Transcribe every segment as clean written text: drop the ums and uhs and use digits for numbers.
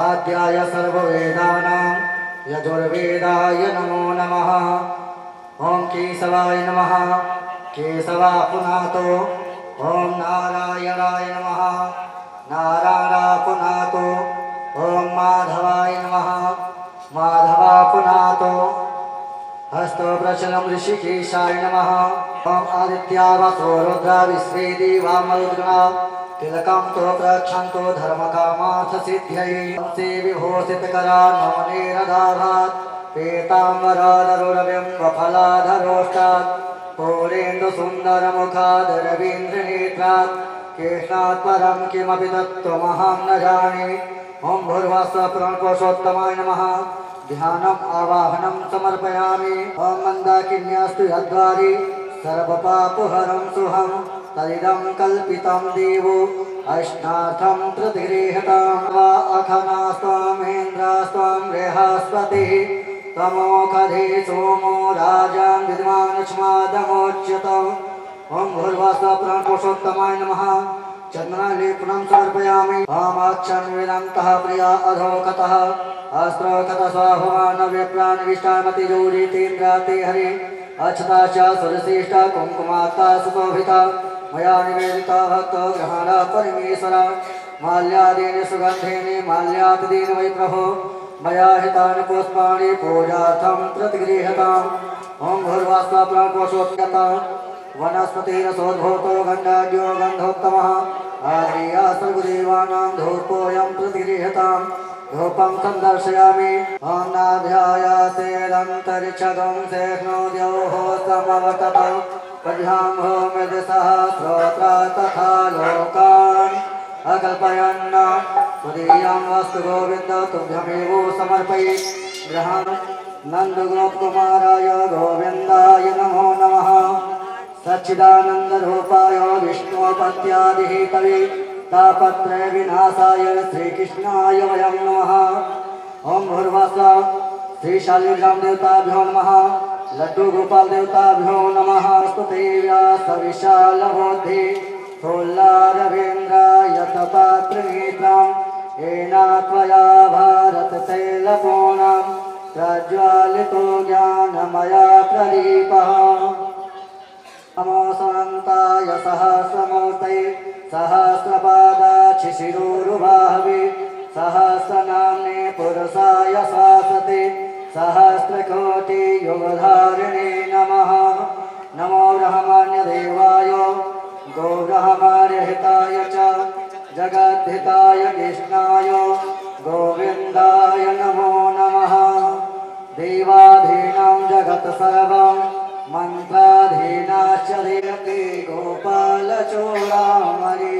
आद्याय सर्ववेदानां यजुर्वेदाय नमो नमः। ओम केशवाय नमः। केशवा पुनातो। ओम नारायणाय नमः। नारायणा पुनातो। ओम माधवाय नमः। माधवा पुनातो। हस्तप्रचलं ऋषिकेशाय नमः। ओम आदित्या वसो रुद्रा विश्वे देवा मरुद्गणा तिलकं तो प्रक्षन्तो धर्मकामार्थ सिद्ध्यै। से विभूषितकरा नवनीरदाभात् पीताम्बरधरुरबिम्बफलाधरोष्टात् पूरेन्दुसुन्दरमुखादरवीन्द्रनेत्रात् केशात् परं किमपि तत्त्वमहं न जाने। ओं भूर्भुवस्सुवः पुरुषोत्तमाय नमः। ध्यानम् आवाहनं समर्पयामि। ओं मन्दाकिन्यास्तु यद्वारि सर्वपापहरं शुभं तदिदं कल्पितं देवो अष्टार्थं प्रतिगृह्यतां वा अखनास्त्वमेन्द्रस्त्वं बृहस्पतिः त्वमोखधे सोमो राजान् विद्वानक्ष्मादमोच्यतम्। ओं भूर्भुवस्सुवः पुरुषोत्तमाय नमः। चन्द्रलेपनं समर्पयामि। वामाक्षन्विदन्तः प्रिया अधोकतः अस्त्रोकतस्वाभवानव्यप्राणविष्टामतिजोरितेन्द्राते हरे अक्षता च सुरश्रेष्ठा कुङ्कुमाता सुशोभिता मया निवेदिता भक्तो ग्रहाण परमेश्वर माल्यादीन सुगन्धेन माल्यातिदीन वै प्रभो मया हितानि पुष्पाणि पूजार्थं प्रतिगृह्यताम्। ओं भूर्भुवस्सुवः पुरुषोत्तमः वनस्पतिरसोद्भूतो गन्धाढ्यो गन्धोत्तमः आर्या सर्वदेवानां धूपोऽयं प्रतिगृह्यताम्। धूपं सन्दर्शयामि। ओं नाध्यायासेदन्तरिक्षगं शेष्णोद्योः समवततौ पद्भ्यां मृदसहस्रोत्र तथा लोकान् अकल्पयन् त्वदीयं वस्तु गोविन्द तुभ्यमेव समर्पये। गृहं नन्दगोपकुमाराय गोविन्दाय नमो नमः। सच्चिदानन्दरूपाय विष्णुपत्यादिहेतवे तापत्रय विनाशाय श्रीकृष्णाय वयं नमः। ओं भूर्भुवस्सुवः श्रीशालिग्राम देवताभ्यो नमः। लड्डू गोपाल देवताभ्यो नमः। स्तुते व्यासविशालबुद्धि स्थूलारविन्द्राय तपात्रनेत्रां येन त्वया भारततैलपूर्णं प्रज्वालितो ज्ञानमया प्रदीपः। नमो समन्ताय सहस्रमूर्तये सहस्रपादाक्षिशिरोरुबाहवे सहस्रनाम्ने पुरुषाय शाश्वते सहस्रकोटियुगधारिणे नमः। नमो ब्रह्मण्यदेवाय गोब्रह्मण्यहिताय च जगद्धिताय कृष्णाय गोविन्दाय नमो नमः। देवाधीनं जगत् सर्वं मंत्राधीनाश्च देवते गोपाल चूड़ामणि।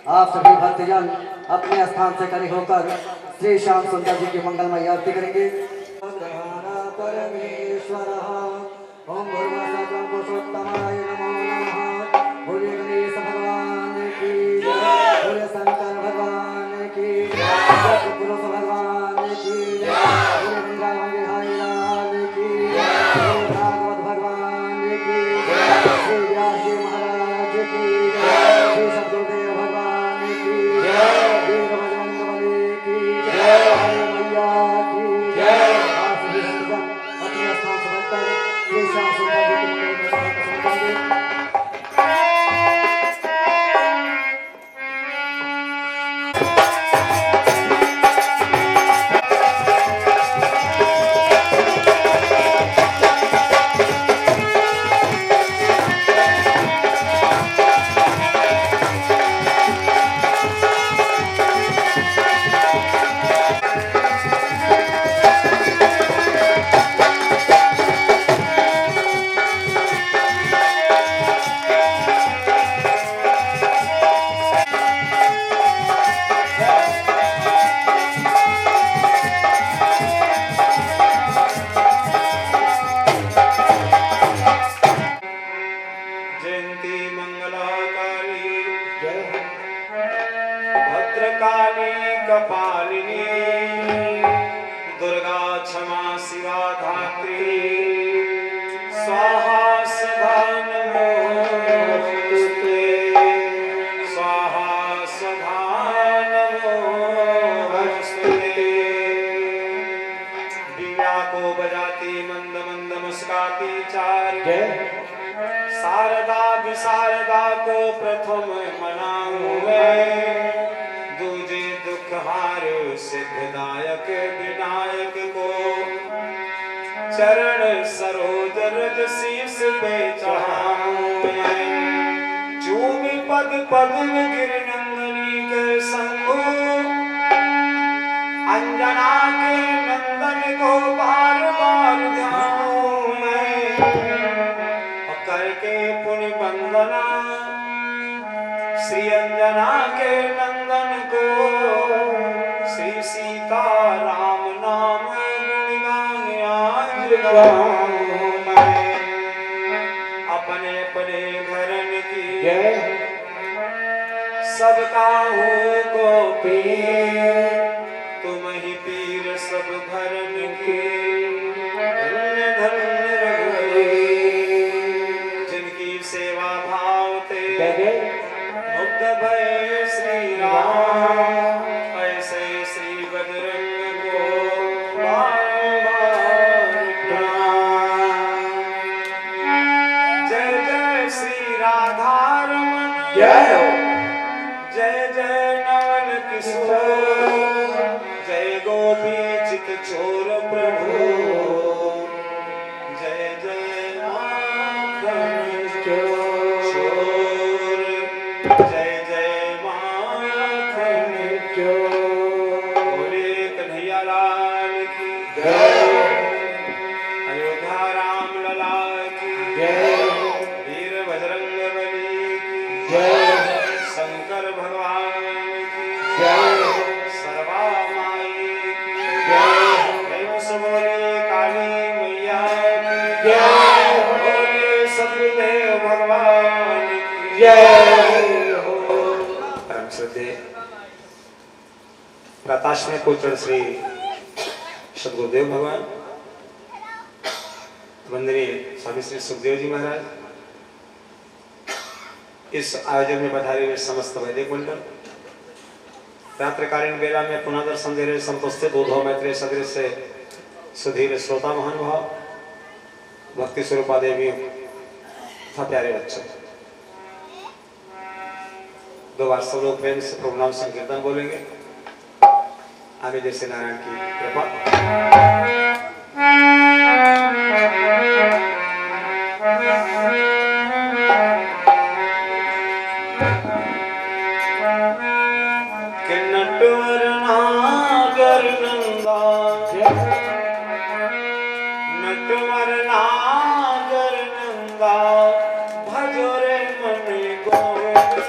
आप सभी भक्तजन अपने स्थान से खड़े होकर श्री श्याम सुंदर जी की मंगलमय आरती करेंगे। परमेश्वरः ओं भूर्भुवस्सुवः पुरुषोत्तमाय नमो नमः। बोलिए गणेश भगवान की जय। बोलिए शंकर भगवान की जय। पुरुष भगवान की जय। बोलिए वृंदावन बिहारी लाल की जय। बोलिए भागवत भगवान की जय। श्री व्यास जी महाराज की जय। श्री सद्गुरुदेव भगवान की जय। वीर बजरंगबली की जय। हरे मैया की जय। आप सभी भक्तजन अपने स्थान से बैठकर श्री श्याम सुंदर जी की मंगल में समर्पित करेंगे। स्वाहा स्वधा नमो बजाती मंद मंद मुस्काती चार जय शारदा विशारदा को प्रथम मनाऊं मैं दूजे दुख हार सिद्धदायक विनायक को चरण सरोज रज शीस पे चढ़ाऊं मैं चूमी पद पद्म गिर नंदनी के संगो अंजना के नंदन को बार बार ध्याऊं मैं करके पुण्य वंदना श्री अंजना के नंदन को श्री सीता राम नाम गुणगान आज गाऊं मैं अपने अपने घरन की सबका हूँ को पीर तुम ही पीर सब घरन की धन्य धन्य रघुवीर सेवा भाव ते मुग्ध भय श्री राम ऐसे श्री बजरंग को बारंबार प्रणाम जय जय श्री राधा रमन जय जय जय नवन किशोर जय गोपी चित चोर प्रभु जय जय माखन चोर जय जय माखन चोर बोले कन्हैया लाल की जय अयोध्या राम लला की जय वीर बजरंग बली की जय शंकर भगवान की जय सर्वा माई की जय प्रेम से बोले काली मैया की जय बोले सतगुरुदेव भगवान की जय परम श्रद्धे प्रकाश में पुत्र श्री सतगुरुदेव भगवान वंदनीय स्वामी श्री सुखदेव जी महाराज इस आयोजन में पधारे हुए समस्त वैदिक मंडल रात्रिकालीन बेला में पुनः दर्शन दे रहे संतोषित उद्धव मैत्री सदृश से सुधीर श्रोता महानुभाव भक्ति स्वरूपा देवी तथा प्यारे बच्चों दो बार सब लोग प्रेम से प्रभु नाम संकीर्तन बोलेंगे आगे जैसे नारायण की कृपा कि नटवर नागर नंदा नटवर नागर नंदा भजोरे मन गोविंदा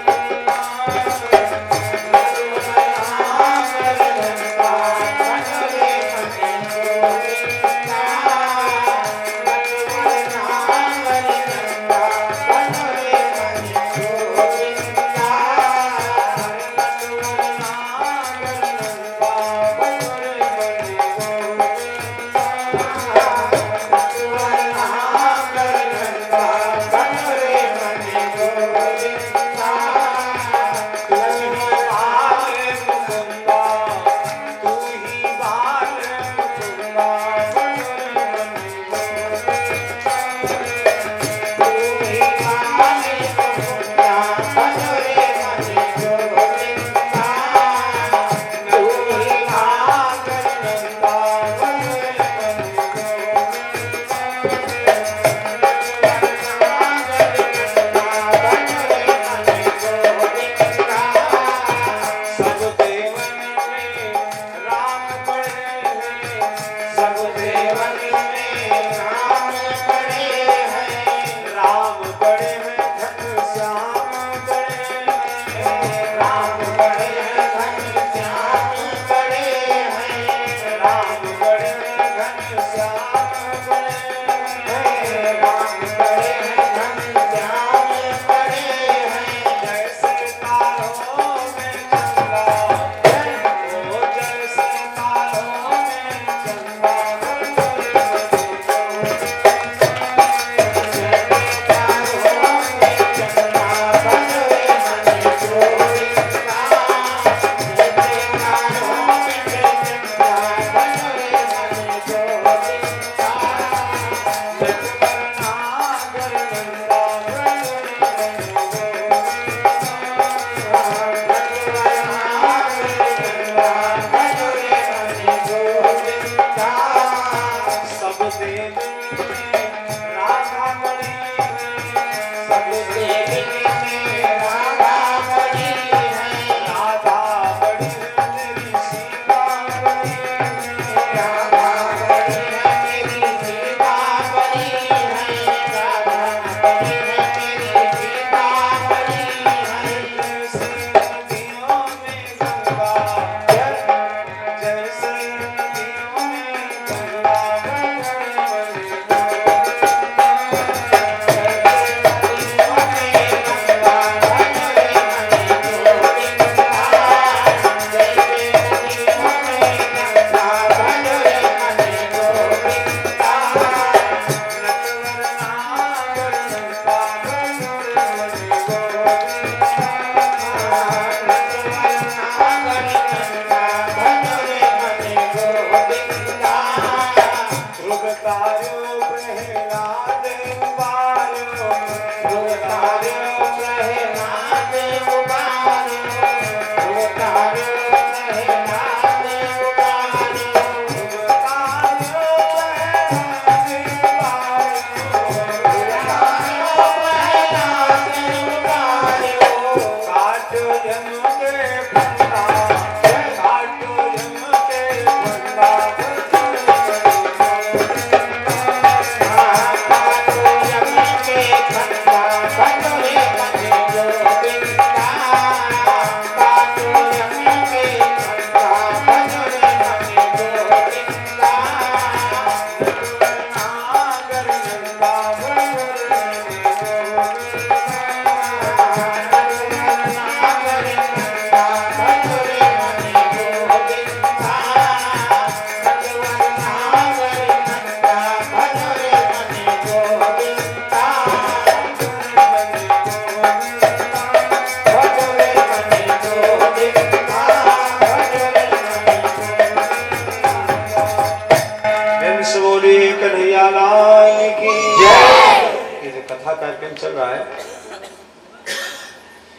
कन्हैया लाल की जय। ये जो कथा कार्यक्रम चल रहा है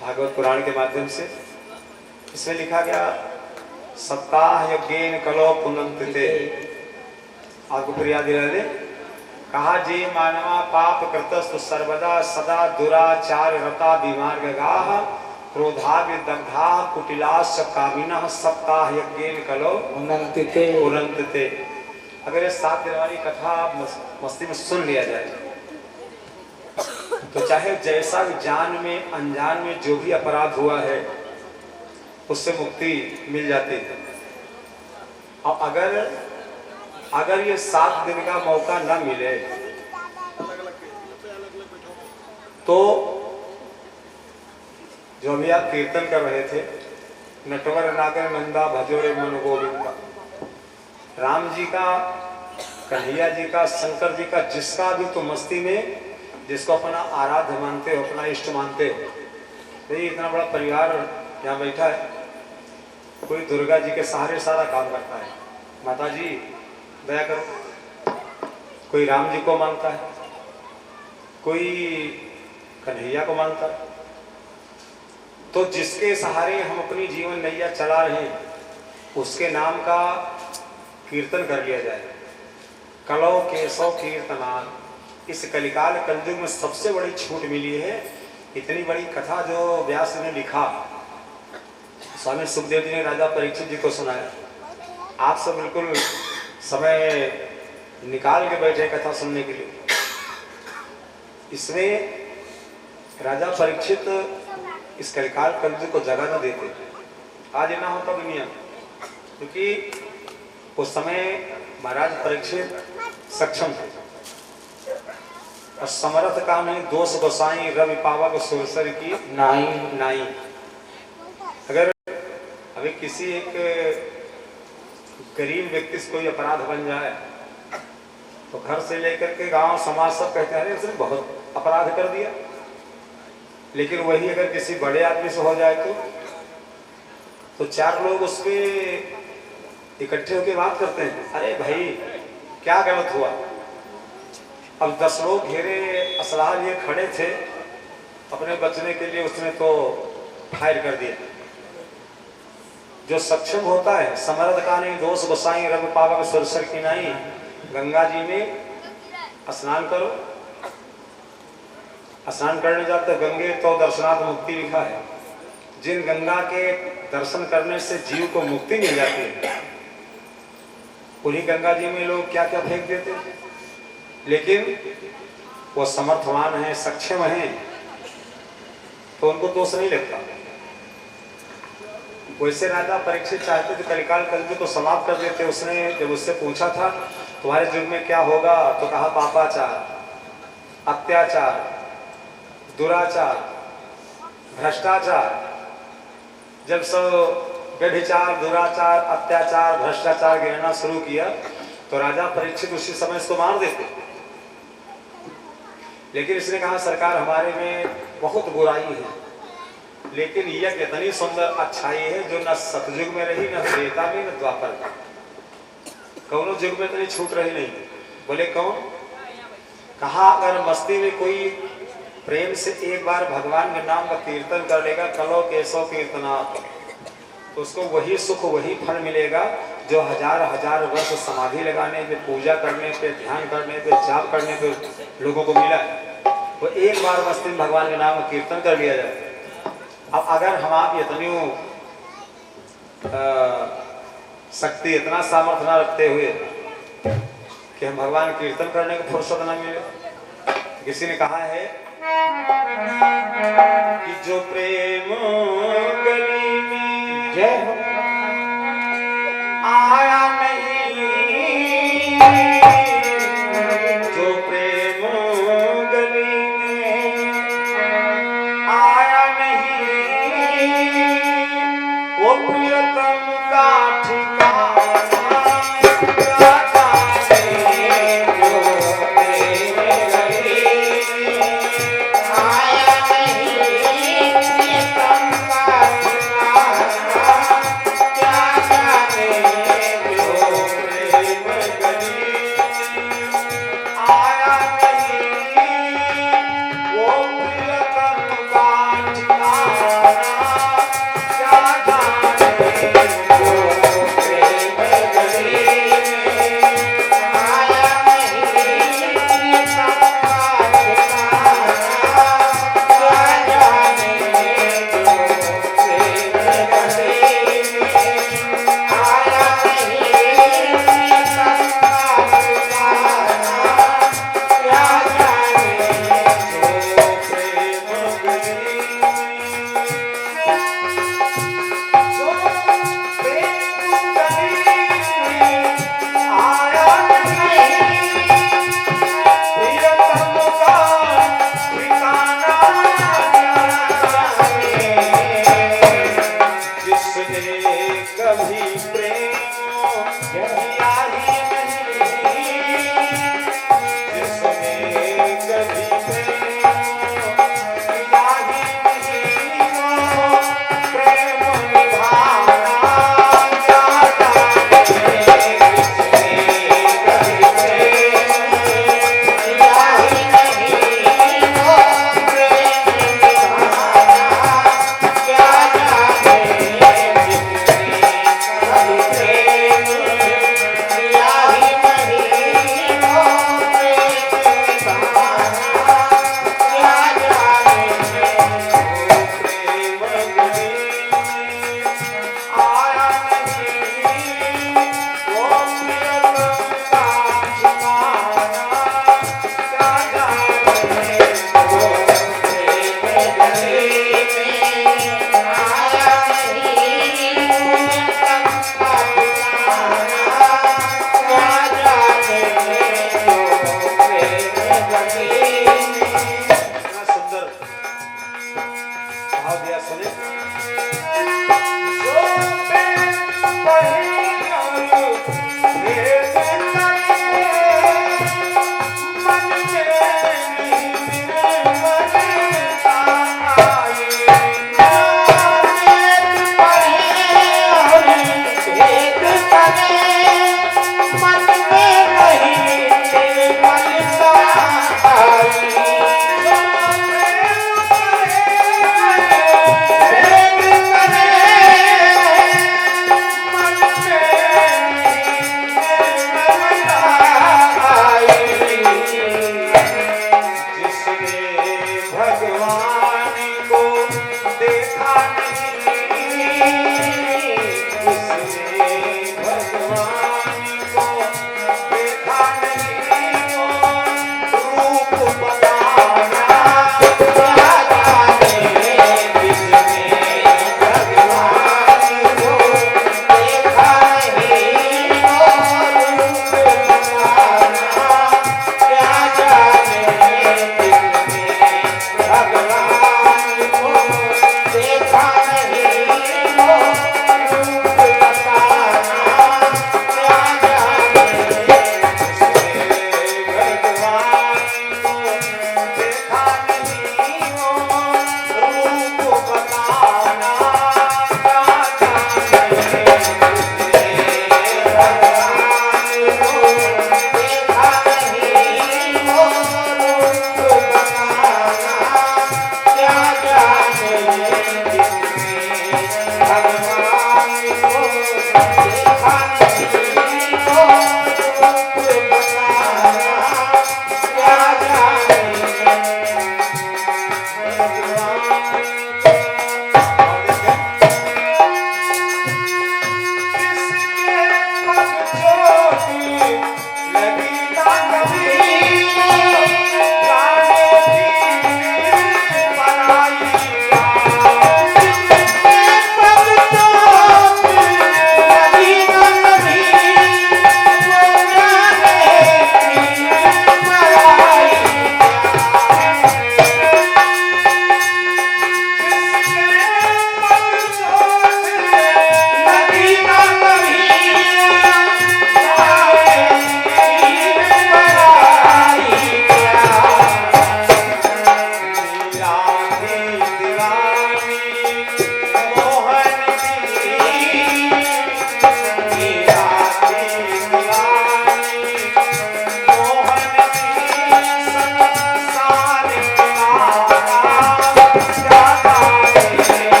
भागवत पुराण के माध्यम से, इसमें लिखा गया सप्ताह यज्ञेन कलो पुनन्तिते। आपको फिर याद दिला दे, कहा जे मानवा पाप कृतस्तु सर्वदा सदा दुराचार रता विमार्गाः क्रोधाविदग्धा कुटिलाश्च कामिनः सप्ताह यज्ञेन कलो पुनन्तिते। अगर ये 7 दिन वाली कथा मस्ती में सुन लिया जाए तो चाहे जैसा भी जान में अनजान में जो भी अपराध हुआ है उससे मुक्ति मिल जाती है। और अगर ये 7 दिन का मौका न मिले तो जो अभी आप कीर्तन कर रहे थे, नटवर नागर नंदा भजोरे मन गोविंदा, राम जी का, कन्हैया जी का, शंकर जी का, जिसका भी तो मस्ती में जिसको अपना आराध्य मानते हो, अपना इष्ट मानते हो। तो ये इतना बड़ा परिवार यहाँ बैठा है, कोई दुर्गा जी के सहारे सारा काम करता है, माता जी दया करो, कोई राम जी को मानता है, कोई कन्हैया को मानता है। तो जिसके सहारे हम अपनी जीवन नैया चला रहे हैं उसके नाम का कीर्तन कर लिया जाए। कलो केशव कीर्तनान, इस कलिकाल कलयुग में सबसे बड़ी छूट मिली है। इतनी बड़ी कथा जो व्यास ने लिखा, स्वामी सुखदेव जी ने राजा परीक्षित जी को सुनाया। आप सब बिल्कुल समय निकाल के बैठे कथा सुनने के लिए। इसमें राजा परीक्षित इस कलिकाल कलयुग को जगह न देते, आज ना होता दुनिया, क्योंकि उस समय महाराज परीक्षित सक्षम थे और समर्थ का नहीं दोष गोसाई रवि पावक सुरसर की नाई। अगर अभी किसी एक गरीब व्यक्ति से कोई अपराध बन जाए तो घर से लेकर के गांव समाज सब कहते हैं उसने बहुत अपराध कर दिया। लेकिन वही अगर किसी बड़े आदमी से हो जाए तो 4 लोग उस पर इकट्ठे होकर बात करते हैं, अरे भाई क्या गलत हुआ। अब 10 लोग घेरे असलाह लिए खड़े थे, अपने बचने के लिए उसने तो फायर कर दिया। जो सक्षम होता है, समर्थ का नहीं दोष गोसाई रवि पावक सुरसर की नाई, गंगा जी में स्नान करो। स्नान करने जाते गंगे तो दर्शनार्थ मुक्ति लिखा है। जिन गंगा के दर्शन करने से जीव को मुक्ति मिल जाती है, उन्हीं गंगा जी में लोग क्या क्या फेंक देते हैं। लेकिन वो समर्थवान है, सक्षम है, तो उनको दोष नहीं लगता। वैसे राजा परीक्षित चाहते थे कलिकाल कलयुग को समाप्त कर देते। उसने जब उससे पूछा था तुम्हारे युग में क्या होगा, तो कहा पापाचार, अत्याचार, दुराचार, भ्रष्टाचार। जब सब व्यभिचार, दुराचार, अत्याचार, भ्रष्टाचार गिरना शुरू किया तो राजा परीक्षित उसी समय इसको मार देते। लेकिन इसने कहा सरकार हमारे में बहुत बुराई है, लेकिन यह इतनी सुंदर अच्छाई है जो न सतयुग में रही, न त्रेता में, न द्वापर में, कौनों युग में इतनी छूट रही नहीं। बोले कौन? कहा अगर मस्ती में कोई प्रेम से एक बार भगवान के नाम का कीर्तन कर लेगा, कलो केशव कीर्तना, तो उसको वही सुख वही फल मिलेगा जो हजार वर्ष समाधि लगाने पे, पूजा करने पे, ध्यान करने पे, जाप करने पे लोगों को मिला है। वो एक बार मस्ती में भगवान के नाम का कीर्तन कर लिया जाए। अब अगर हम आप इतनी शक्ति, इतना सामर्थ्य न रखते हुए कि हम भगवान कीर्तन करने को फुर्सत न मिले, किसी ने कहा है कि जो प्रेम गली में जय हो आया नहीं, जो प्रेम गली में आया नहीं, वो प्रियतम का ठिकाना आया नहीं प्रियतम का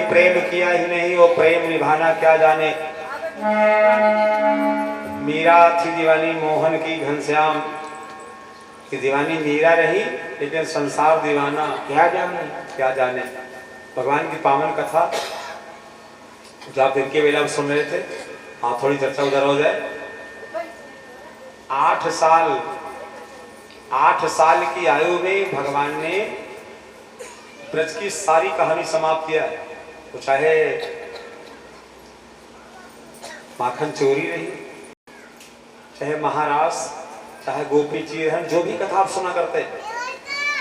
प्रेम किया ही नहीं, वो प्रेम निभाना क्या जाने। मीरा थी दीवानी मोहन की घनश्याम की दीवानी मीरा रही, लेकिन संसार दीवाना क्या जाने, क्या जाने। भगवान की पावन कथा जो आप दिन के बेला में सुन रहे थे, आप थोड़ी चर्चा उधर हो जाए। 8 साल की आयु में भगवान ने ब्रज की सारी कहानी समाप्त किया। तो चाहे माखन चोरी रही, चाहे महारास, चाहे गोपी चीरहरण, जो भी कथा आप सुना करते हैं।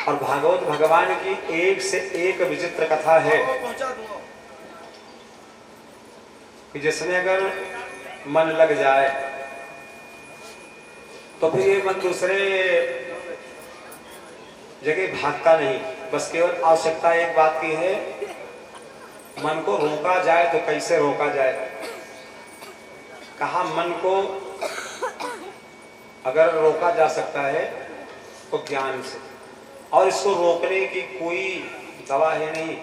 और भागवत भगवान की एक से एक विचित्र कथा है कि जिसमें अगर मन लग जाए तो फिर ये मन दूसरे जगह भागता नहीं। बस केवल आवश्यकता एक बात की है, मन को रोका जाए तो कैसे रोका जाए। कहा मन को अगर रोका जा सकता है तो ज्ञान से, और इसको रोकने की कोई दवा है नहीं।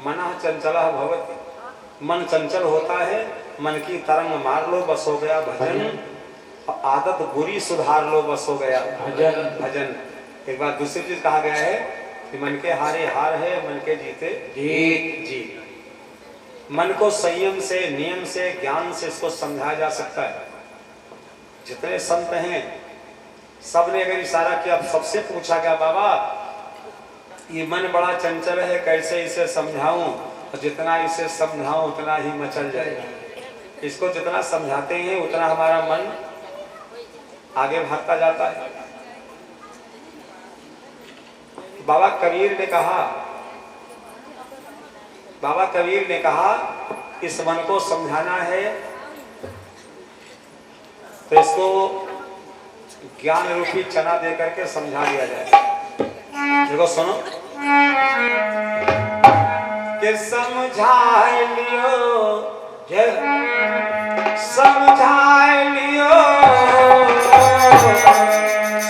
मनः चंचलः भवति, मन चंचल होता है, मन की तरंग मार लो बस हो गया भजन, और आदत बुरी सुधार लो बस हो गया भजन। भजन एक बार दूसरी चीज कहा गया है कि मन के हारे हार है, मन के जीते जीत जीत। मन को संयम से, नियम से, ज्ञान से इसको समझाया जा सकता है। जितने संत हैं सबने अगर इशारा किया, सबसे पूछा क्या बाबा ये मन बड़ा चंचल है, कैसे इसे समझाऊं, और जितना इसे समझाऊं उतना ही मचल जाएगा। इसको जितना समझाते हैं उतना हमारा मन आगे भागता जाता है। बाबा कबीर ने कहा इस मन को समझाना है तो इसको ज्ञान रूपी चना दे करके समझा दिया जाए। देखो सुनो कि समझा लियो, समझा लियो,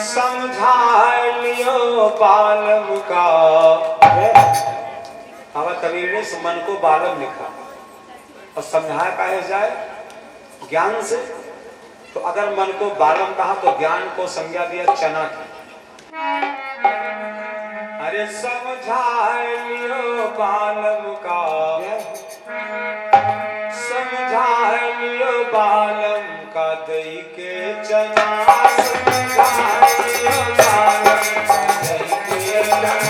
समझा लियो बालम का। बाबा कबीर ने इस मन को बालम लिखा और समझाया काहे जाए, ज्ञान से। तो अगर मन को बालम कहा तो ज्ञान को संज्ञा दिया चना की। अरे समझा लियो बालम का, समझा लियो बालम का दई के चना, समझा लियो बालम का दई के चना,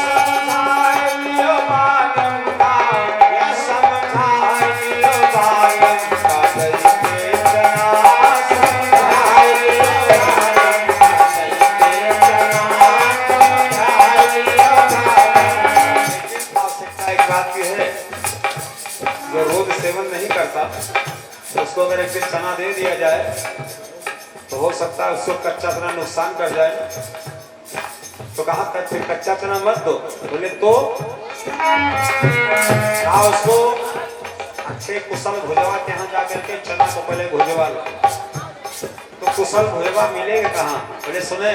समझा लियो बालम का उसको अगर एक दिन चना दे दिया जाए तो हो सकता है उसको कच्चा चना नुकसान कर जाए। तो कहा कच्चा चना मत दो, बोले तो उसको अच्छे कुशल भुजवा के यहाँ जाकर के चना को पहले भुजवा लो। तो कुशल भुजवा मिलेगा कहाँ, बोले सुने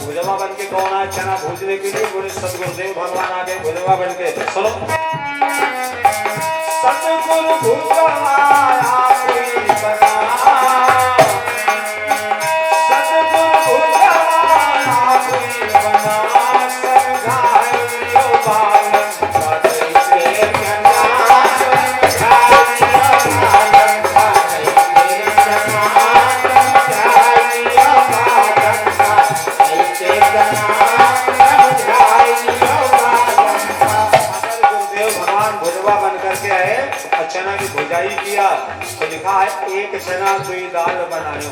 भुजवा बन के कौन आए चना भूजने के लिए, बोले सदगुरुदेव भगवान आ गए भुजवा बन के। सुनो सतगुरु भुजवा कोई बना, सतगुरु भुजवा कोई बना, समझा लियो बालम का दई के चना, कृष्णा दुई दाल बनायो,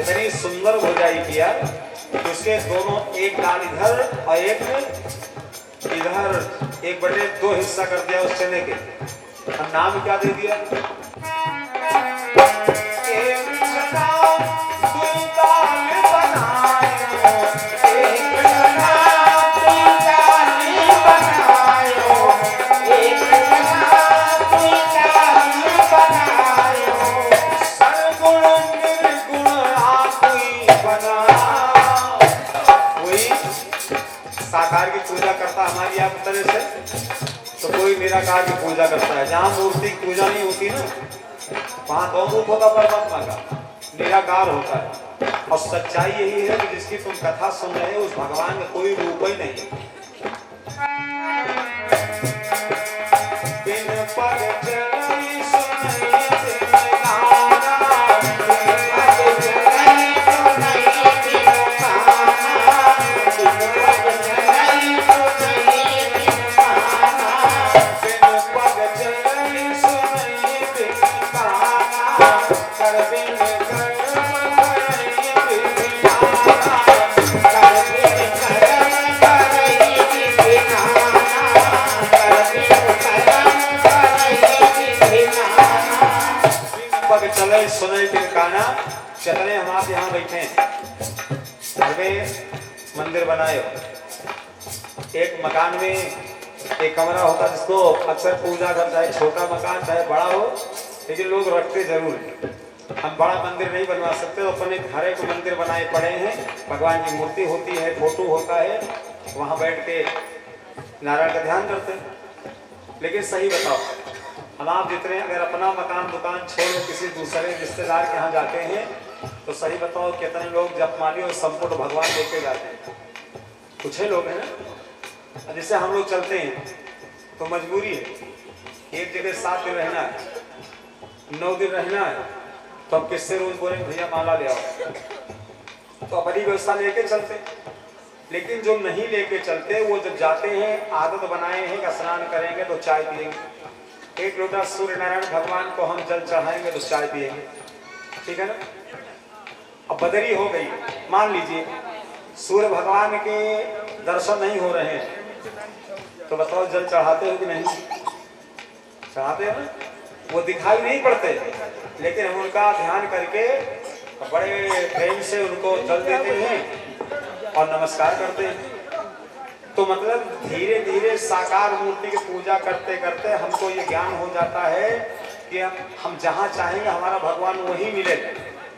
इतनी सुंदर हो जाई किया कि उसके दोनों एक दाल इधर और एक इधर, एक बड़े दो हिस्सा कर दिया उस चने के। और नाम क्या दे दिया? साकार की पूजा करता हमारी आप तरह से, तो कोई निराकार की पूजा करता है। जहाँ मूर्ति की पूजा नहीं होती ना, वहाँ दो रूप होता परमात्मा का, निराकार होता है। और सच्चाई यही है कि जिसकी तुम कथा सुन रहे हो उस भगवान का कोई रूप ही नहीं है। चले सुने टिकाना, चले हम आप यहाँ बैठे घर में मंदिर बनाए। एक मकान में एक कमरा होता है जिसको अक्सर पूजा करता है, छोटा मकान चाहे बड़ा हो, लेकिन लोग रखते जरूर हैं। हम बड़ा मंदिर नहीं बनवा सकते, तो अपने घरे को मंदिर बनाए पड़े हैं। भगवान की मूर्ति होती है, फोटो होता है, वहाँ बैठ के नारायण का ध्यान करते हैं। लेकिन सही बताओ, हम आप जितने अगर अपना मकान दुकान छोड़ किसी दूसरे रिश्तेदार के यहाँ जाते हैं, तो सही बताओ कितने लोग जपमाली और संपूर्ण भगवान लेके जाते हैं? कुछ ही लोग हैं ना। जिससे हम लोग चलते हैं तो मजबूरी है, एक जगह 7 दिन रहना है, 9 दिन रहना है, तो हम किससे रोज बोले भैया माला ले आओ, तो अपनी व्यवस्था लेके चलते। लेकिन जो नहीं लेके चलते वो जब जाते हैं आदत बनाए हैं कि स्नान करेंगे तो चाय पिएंगे, 1 लोटा सूर्य नारायण भगवान को हम जल चढ़ाएंगे तो चाय पिएंगे, ठीक है ना। अब बदरी हो गई, मान लीजिए सूर्य भगवान के दर्शन नहीं हो रहे हैं, तो बताओ जल चढ़ाते हो कि नहीं? चढ़ाते हो ना, वो दिखाई नहीं पड़ते, लेकिन हम उनका ध्यान करके बड़े प्रेम से उनको जल देते हैं और नमस्कार करते हैं। तो मतलब धीरे धीरे साकार मूर्ति की पूजा करते करते हमको ये ज्ञान हो जाता है कि हम जहाँ चाहेंगे हमारा भगवान वहीं मिलेगा।